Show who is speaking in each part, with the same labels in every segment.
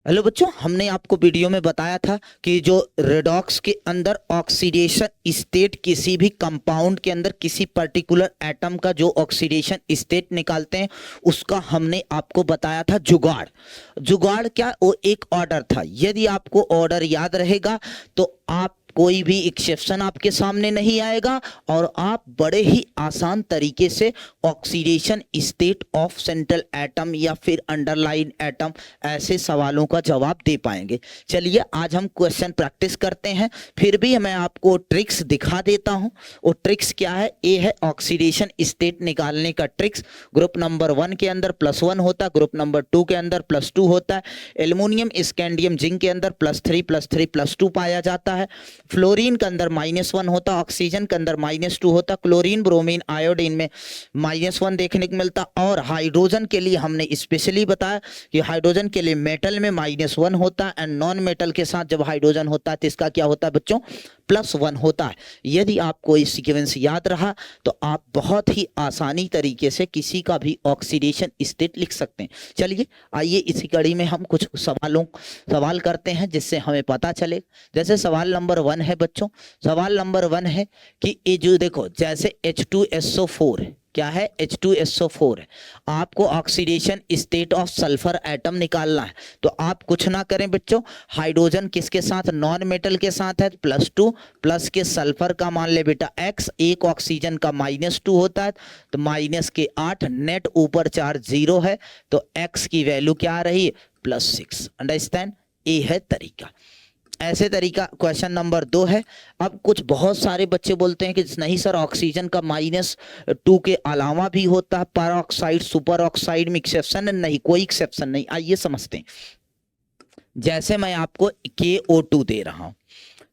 Speaker 1: Hello बच्चों, हमने आपको वीडियो में बताया था कि जो रेडॉक्स के अंदर ऑक्सीडेशन स्टेट किसी भी कंपाउंड के अंदर किसी पर्टिकुलर एटम का जो ऑक्सीडेशन स्टेट निकालते हैं उसका हमने आपको बताया था जुगाड़। जुगाड़ क्या, वो एक ऑर्डर था। यदि आपको ऑर्डर याद रहेगा तो आप कोई भी एक्सेप्शन आपके सामने नहीं आएगा और आप बड़े ही आसान तरीके से oxidation state of central atom या फिर अंडरलाइन एटम ऐसे सवालों का जवाब दे पाएंगे। चलिए आज हम क्वेश्चन प्रैक्टिस करते हैं। फिर भी मैं आपको ट्रिक्स दिखा देता हूं। वो ट्रिक्स क्या है? ये है ऑक्सीडेशन स्टेट निकालने का ट्रिक्स। ग्रुप नंबर 1 के अंदर +1 होता है, ग्रुप नंबर 2 के अंदर +2 होता है, एल्युमिनियम स्कैंडियम जिंक के अंदर +3 +3 +2 पाया जाता है, फ्लोरीन के अंदर -1 होता, ऑक्सीजन के अंदर -2 होता, क्लोरीन ब्रोमीन आयोडीन में -1 देखने को मिलता। और हाइड्रोजन के लिए हमने स्पेशली बताया कि हाइड्रोजन के लिए मेटल में -1 होता है एंड नॉन मेटल के साथ जब हाइड्रोजन होता है तो इसका क्या होता है बच्चों? +1 होता है। यदि आपको ये सीक्वेंस याद रहा तो आप बहुत ही आसानी तरीके से किसी का भी ऑक्सीडेशन स्टेट लिख सकते हैं। चलिए आइए इसी कड़ी में हम कुछ सवाल करते हैं जिससे हमें पता चले। जैसे सवाल नंबर 1 है बच्चों, सवाल नंबर 1 है कि ये जो देखो जैसे H2SO4 क्या है, H2SO4 है। आपको oxidation state of sulphur atom निकालना है तो आप कुछ ना करें बच्चों, हाइड्रोजन किसके साथ, नॉन मेटल के साथ है, +2 प्लस के सल्फर का मान ले बेटा x, एक ऑक्सीजन का -2 होता है तो -8, नेट ऊपर चार्ज 0 है तो x की वैल्यू क्या आ रही है, +6। अंडरस्टैंड? ये है तरीका। ऐसे तरीका क्वेश्चन नंबर 2 है। अब कुछ बहुत सारे बच्चे बोलते हैं कि नहीं सर, ऑक्सीजन का -2 के अलावा भी होता है, पर ऑक्साइड सुपर ऑक्साइड में एक्सेप्शन है। नहीं, कोई एक्सेप्शन नहीं। आइए समझते हैं। जैसे मैं आपको KO2 दे रहा हूं,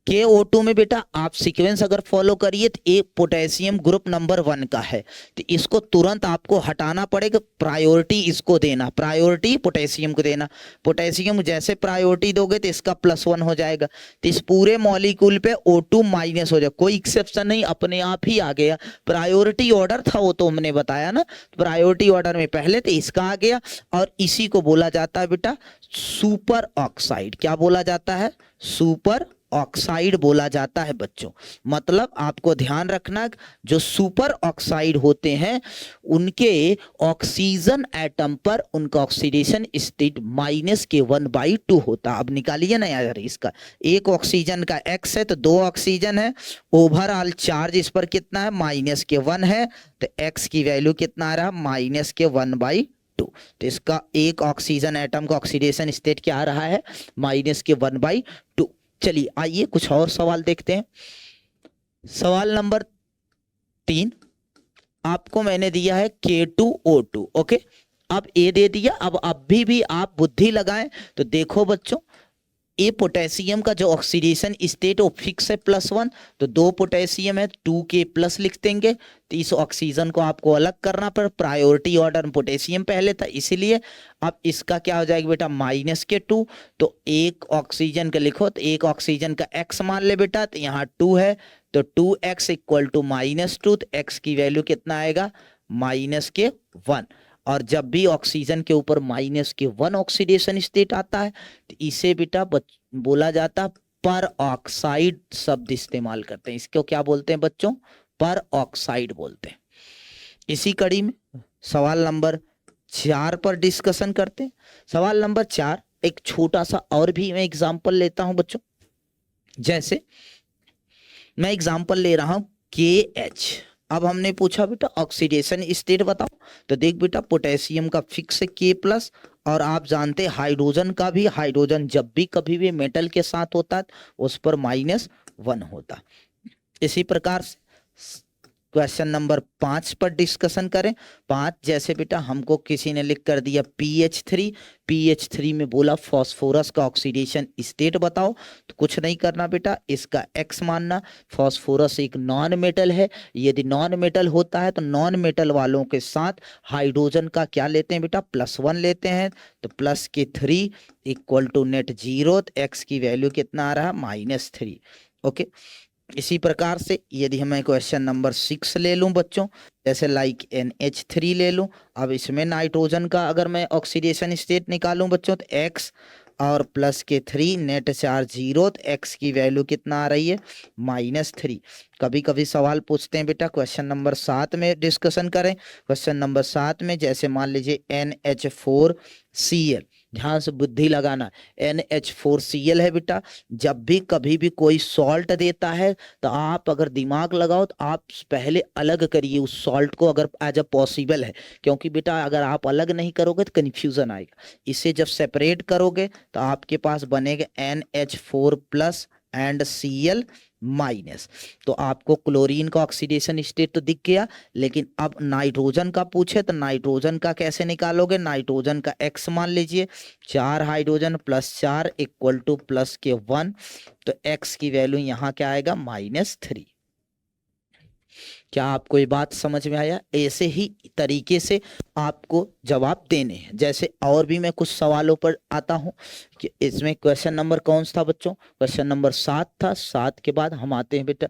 Speaker 1: KO2 में बेटा आप सीक्वेंस अगर फॉलो करिए तो एक पोटेशियम ग्रुप नंबर 1 का है तो इसको तुरंत आपको हटाना पड़ेगा, प्रायोरिटी इसको देना, प्रायोरिटी पोटेशियम को देना। पोटेशियम जैसे प्रायोरिटी दोगे तो इसका +1 हो जाएगा तो इस पूरे मॉलिक्यूल पे O2 माइनस हो जाएगा। कोई एक्सेप्शन नहीं, अपने आप ही आ गया। प्रायोरिटी ऑर्डर था वो तो हमने बताया ना, प्रायोरिटी ऑर्डर में पहले तो इसका आ गया। और इसी को बोला जाता है बेटा सुपर ऑक्साइड। क्या बोला जाता है? सुपर ऑक्साइड बोला जाता है बच्चों। मतलब आपको ध्यान रखना, जो सुपर ऑक्साइड होते हैं उनके ऑक्सीजन एटम पर उनका ऑक्सीडेशन स्टेट -1/2 होता है। अब निकालिए ना यार इसका, एक ऑक्सीजन का x है तो 2 ऑक्सीजन है, ओवरऑल चार्ज इस पर कितना है, -1 है तो x की वैल्यू कितना आ रहा है, -1/2। तो इसका एक ऑक्सीजन एटम का ऑक्सीडेशन स्टेट क्या आ रहा है, -1/2। चलिए आइए कुछ और सवाल देखते हैं। सवाल नंबर 3 आपको मैंने दिया है K2O2। ओके, अब ए दे दिया। अब भी आप बुद्धि लगाएं तो देखो बच्चों, ए पोटेशियम का जो ऑक्सीडेशन स्टेट वो फिक्स है +1, तो 2 पोटेशियम है 2K+ लिख देंगे तो इस ऑक्सीजन को आपको अलग करना पर प्रायोरिटी ऑर्डर में पोटेशियम पहले था इसीलिए। अब इसका क्या हो जाएगा बेटा, -2। तो एक ऑक्सीजन का लिखो तो एक ऑक्सीजन का x मान ले बेटा, तो यहाँ 2 है तो 2x = -2 तो x की वैल्यू कितना आएगा, -1। और जब भी ऑक्सीजन के ऊपर -1 ऑक्सीडेशन स्टेट आता है तो इसे बेटा बोला जाता है पर ऑक्साइड शब्द इस्तेमाल करते हैं। इसको क्या बोलते हैं बच्चों, पर ऑक्साइड बोलते हैं। इसी कड़ी में सवाल नंबर 4 पर डिस्कशन करते हैं। सवाल नंबर 4 एक छोटा सा और भी मैं एग्जांपल लेता हूं बच्चों। जैसे मैं एग्जांपल ले रहा हूं KH। अब हमने पूछा बेटा ऑक्सीडेशन स्टेट बताओ, तो देख बेटा पोटेशियम का फिक्स है K+, और आप जानते हैं हाइड्रोजन का भी, हाइड्रोजन जब भी कभी भी मेटल के साथ होता है उस पर -1 होता। इसी प्रकार से क्वेश्चन नंबर 5 पर डिस्कशन करें। 5 जैसे बेटा हमको किसी ने लिख कर दिया PH3 में बोला फॉस्फोरस का ऑक्सीडेशन स्टेट बताओ, तो कुछ नहीं करना बेटा, इसका x मानना। फॉस्फोरस एक नॉन मेटल है, यदि नॉन मेटल होता है तो नॉन मेटल वालों के साथ हाइड्रोजन का क्या लेते हैं बेटा, +1 लेते हैं तो +3 = नेट 0 तो x की वैल्यू कितना आ रहा है, -3। ओके, इसी प्रकार से यदि हमें क्वेश्चन नंबर 6 ले लूं बच्चों, जैसे लाइक NH3 ले लूं। अब इसमें नाइट्रोजन का अगर मैं ऑक्सीडेशन स्टेट निकालूं बच्चों तो x और प्लस के 3, नेट चार्ज 0, तो एक्स की वैल्यू कितना आ रही है -3। कभी कभी सवाल पूछते हैं बेटा, क्वेश्चन नंबर 7 में डिस्कशन करें। क्वेश्चन नंबर 7 में जैसे मान लीजिए NH4Cl, ध्यान से बुद्धि लगाना, NH4Cl है बेटा। जब भी कभी भी कोई सॉल्ट देता है तो आप अगर दिमाग लगाओ तो आप पहले अलग करिए उस सॉल्ट को, अगर एज अ पॉसिबल है, क्योंकि बेटा अगर आप अलग नहीं करोगे तो कन्फ्यूजन आएगा। इसे जब सेपरेट करोगे तो आपके पास बनेगा NH4+ एंड Cl-। तो आपको क्लोरीन का ऑक्सीडेशन स्टेट तो दिख गया, लेकिन अब नाइट्रोजन का पूछे तो नाइट्रोजन का कैसे निकालोगे। नाइट्रोजन का X मान लीजिए, 4 hydrogen plus 4 equal two plus के 1, तो X की वैल्यू यहाँ क्या आएगा -3। क्या आपको ये बात समझ में आया। ऐसे ही तरीके से आपको जवाब देने हैं। जैसे और भी मैं कुछ सवालों पर आता हूं कि इसमें क्वेश्चन नंबर कौन सा था बच्चों, क्वेश्चन नंबर 7 था। 7 के बाद हम आते हैं बेटा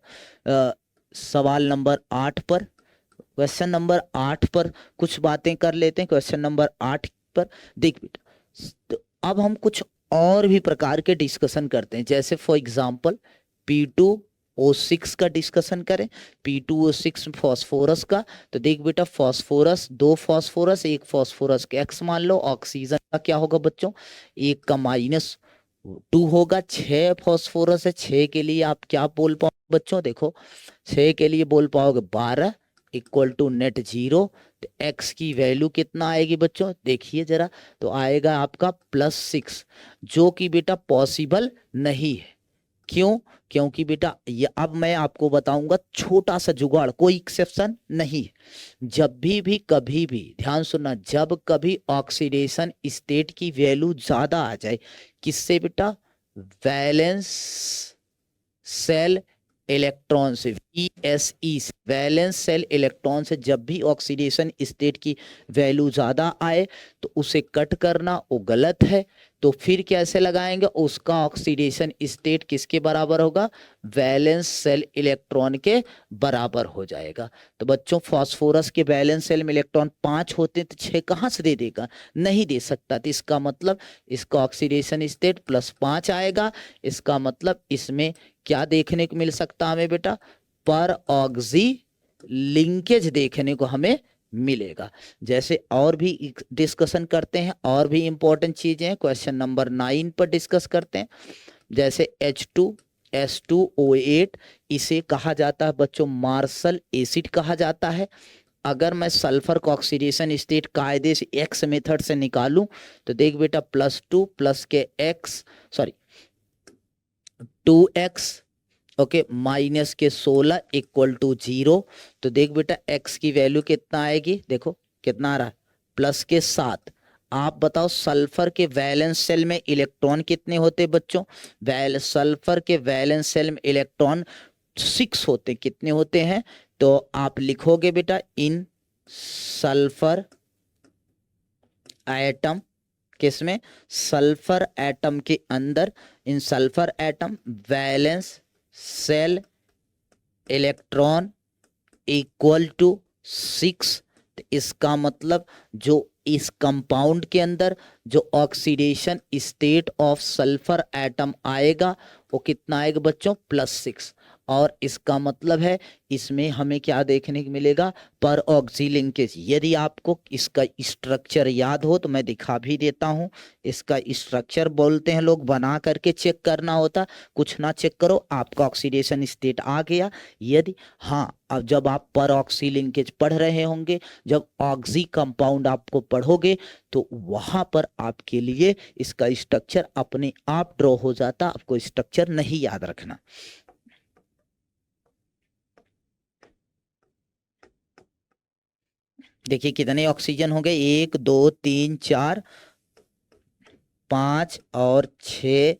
Speaker 1: सवाल नंबर 8 पर। क्वेश्चन नंबर 8 पर कुछ बातें कर लेते हैं। क्वेश्चन नंबर 8 पर देख बेटा, तो अब हम कुछ और भी प्रकार के डिस्कशन करते हैं। जैसे फॉर एग्जांपल P2O6 का डिस्कशन करें। P2O6 फॉस्फोरस का, तो देख बेटा फॉस्फोरस, 2 फॉस्फोरस, 1 फॉस्फोरस के X मान लो। ऑक्सीजन का क्या होगा बच्चों, 1 का -2 होगा। 6 फॉस्फोरस है, 6 के लिए आप क्या बोल पाओगे बच्चों, देखो 6 के लिए बोल पाओगे 12 इक्वल टू नेट 0। तो X की वैल्यू कितना आएगी बच्चों, देखिए जरा, तो आएगा आपका +6, जो कि बेटा पॉसिबल नहीं है। क्यों, क्योंकि बेटा ये अब मैं आपको बताऊंगा छोटा सा जुगाड़, कोई एक्सेप्शन नहीं है। जब भी कभी भी ध्यान सुनना, जब कभी ऑक्सीडेशन स्टेट की वैल्यू ज्यादा आ जाए, किससे बेटा, वैलेंस सेल इलेक्ट्रॉन से, VSE से, वैलेंस सेल इलेक्ट्रॉन से जब भी ऑक्सीडेशन स्टेट की वैल्यू ज्यादा आए तो उसे कट करना वो गलत है। तो फिर कैसे लगाएंगे, उसका ऑक्सीडेशन स्टेट किसके बराबर होगा, वैलेंस सेल इलेक्ट्रॉन के बराबर हो जाएगा। तो बच्चों फास्फोरस के वैलेंस सेल में इलेक्ट्रॉन 5 होते हैं, तो 6 कहाँ से दे देगा, नहीं दे सकता। तो इसका मतलब इसका ऑक्सीडेशन स्टेट +5 आएगा। इसका मतलब इसमें क्या देखने को मिल सकता हमें बेटा, पर ऑक्सी लिंकेज देखने को हमें मिलेगा। जैसे और भी डिस्कशन करते हैं, और भी इंपॉर्टेंट चीजें हैं। क्वेश्चन नंबर 9 पर डिस्कस करते हैं। जैसे H2S2O8, इसे कहा जाता है बच्चों मार्शल एसिड कहा जाता है। अगर मैं सल्फर का ऑक्सीडेशन स्टेट कायदे से X मेथड से निकालूं तो देख बेटा +2 प्लस के X, sorry 2x, okay, minus के 16 इक्वल टू 0। तो देख बेटा X की वैल्यू कितना आएगी, देखो कितना आ रहा है, +7। आप बताओ सल्फर के वैलेंस सेल में इलेक्ट्रॉन कितने होते बच्चों, सल्फर के वैलेंस सेल में इलेक्ट्रॉन 6 होते, कितने होते हैं, तो आप लिखोगे बेटा इन सल्फर एटम, किसमें, सल्फर एटम के अंदर, in sulphur atom valence shell electron equal to 6। तो इसका मतलब जो इस कंपाउंड के अंदर जो oxidation state of sulphur atom आएगा वो कितना आएगा बच्चों, +6। और इसका मतलब है इसमें हमें क्या देखने को मिलेगा, पर ऑक्सी लिंकेज। यदि आपको इसका स्ट्रक्चर याद हो तो मैं दिखा भी देता हूं। इसका स्ट्रक्चर बोलते हैं लोग, बना करके चेक करना होता, कुछ ना चेक करो, आपका ऑक्सीडेशन स्टेट आ गया। यदि हाँ, अब जब आप पर ऑक्सी लिंकेज पढ़ रहे होंगे, जब ऑक्सी कंपाउंड आपको पढ़ोगे तो वहां पर आपके लिए इसका स्ट्रक्चर अपने आप ड्रॉ हो जाता, आपको स्ट्रक्चर नहीं याद रखना। देखिए कितने ऑक्सीजन हो गए, 1 2 3 4 5 और 6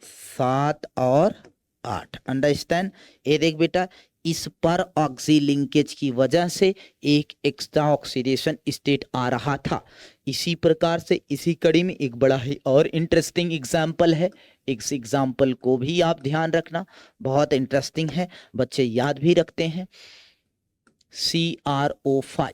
Speaker 1: 7 और 8। अंडरस्टैंड। ये देख बेटा, इस पर ऑक्सी लिंकेज की वजह से एक एक्स्ट्रा ऑक्सीडेशन स्टेट आ रहा था। इसी प्रकार से इसी कड़ी में एक बड़ा ही और इंटरेस्टिंग एग्जाम्पल है। इस एग्जाम्पल को भी आप ध्यान रखना, बहुत इंटरेस्टिंग है, बच्चे याद भी रखते हैं। CrO5,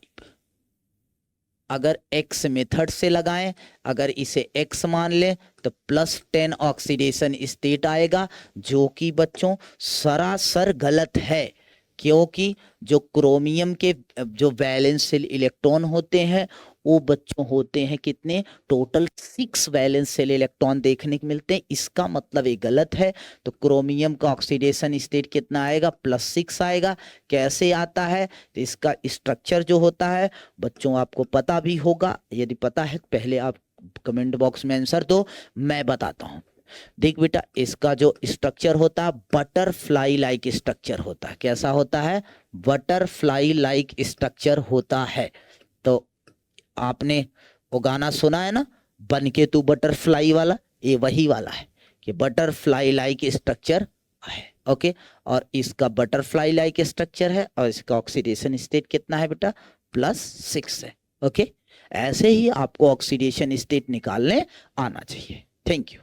Speaker 1: अगर x मेथड से लगाएं, अगर इसे x मान लें तो +10 ऑक्सीडेशन स्टेट आएगा, जो कि बच्चों सरासर गलत है, क्योंकि जो क्रोमियम के जो वैलेंस शेल इलेक्ट्रॉन होते हैं वो बच्चों होते हैं कितने, टोटल 6 वैलेंस शेल इलेक्ट्रॉन देखने को मिलते हैं। इसका मतलब ये गलत है। तो क्रोमियम का ऑक्सीडेशन स्टेट कितना आएगा, +6 आएगा। कैसे आता है, तो इसका स्ट्रक्चर जो होता है बच्चों आपको पता भी होगा, यदि पता है पहले आप कमेंट बॉक्स में आंसर दो, मैं बताता हूँ। देख बेटा, इसका जो स्ट्रक्चर होता है बटरफ्लाई लाइक स्ट्रक्चर होता है। कैसा होता है, बटरफ्लाई लाइक स्ट्रक्चर होता है। तो आपने वो गाना सुना है ना, बन के तू बटरफ्लाई वाला, ये वही वाला है कि बटरफ्लाई लाइक स्ट्रक्चर है। ओके, और इसका बटरफ्लाई लाइक स्ट्रक्चर है और इसका ऑक्सीडेशन स्टेट कितना है बेटा, +6 है। ओके, ऐसे ही आपको ऑक्सीडेशन स्टेट निकालने आना चाहिए। Thank you.